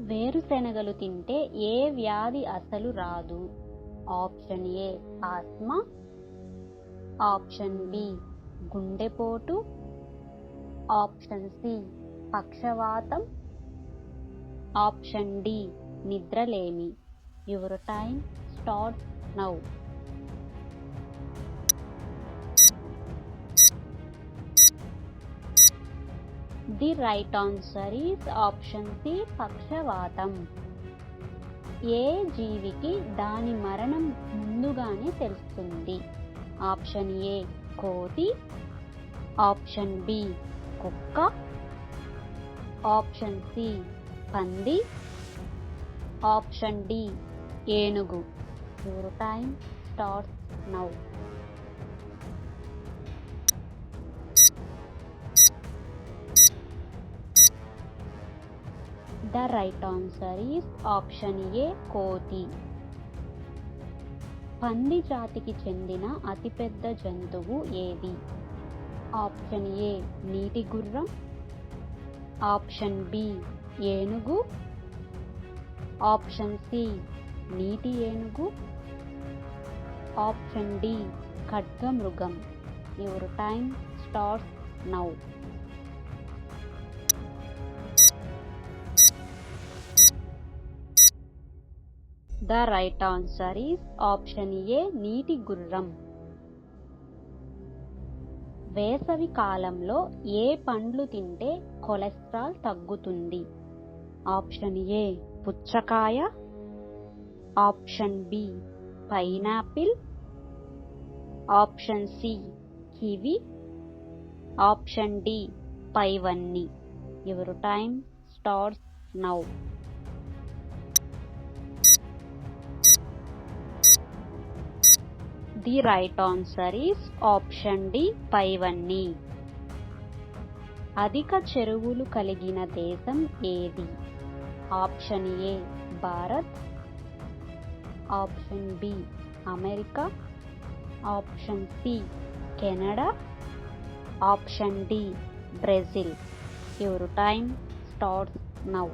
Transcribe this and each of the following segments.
వేరుశెనగలు తింటే ఏ వ్యాధి అసలు రాదు? Option A asthma, option B గుండెపోటు, ఆప్షన్ సి పక్షవాతం, ఆప్షన్ డి నిద్రలేమి. Your time starts now. The right answer is option C పక్షవాతం. ఏ జీవికి దాని మరణం ముందుగానే తెలుస్తుంది? ఆప్షన్ ఏ కోతి, ఆప్షన్ బి కుక్క, ఆప్షన్ సి పంది, ఆప్షన్ డి ఏనుగు. Your time starts now. The right answer is option A కోతి. పంది జాతికి చెందిన అతిపెద్ద జంతువు ఏది? ఆప్షన్ ఏ నీటి గుర్రం, ఆప్షన్ బి ఏనుగు, ఆప్షన్ సి నీటి ఏనుగు, ఆప్షన్ డి ఖడ్గమృగం. Your time starts now. The right answer is option A నీటి గుర్రం. వేసవి కాలంలో ఏ పండ్లు తింటే కొలెస్ట్రాల్ తగ్గుతుంది? ఆప్షన్ ఏ పుచ్చకాయ, option B pineapple, option C kiwi, option D పైవన్నీ. Your time starts now. The right answer is option D పైవన్నీ. అధిక చెరువులు కలిగిన దేశం ఏది? Option A Bharat, option B America, option C Canada, option D Brazil. Your time starts now.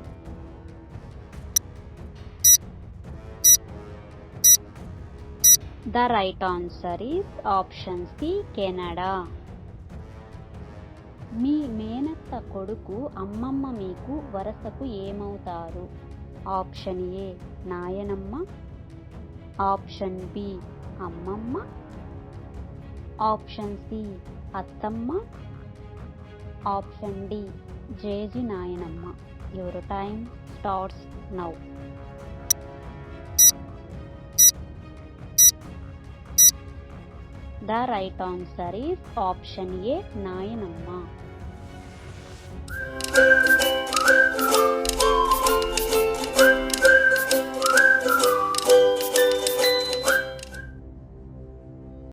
The right answer is option C Canada. మీ మేనత్త కొడుకు అమ్మమ్మ మీకు వరసకు ఏమవుతారు? ఆప్షన్ ఏ నాయనమ్మ, ఆప్షన్ బి అమ్మమ్మ, ఆప్షన్ సి అత్తమ్మ, ఆప్షన్ డి జేజి నాయనమ్మ. Your time starts now. The right answer is option A నాయనమ్మ.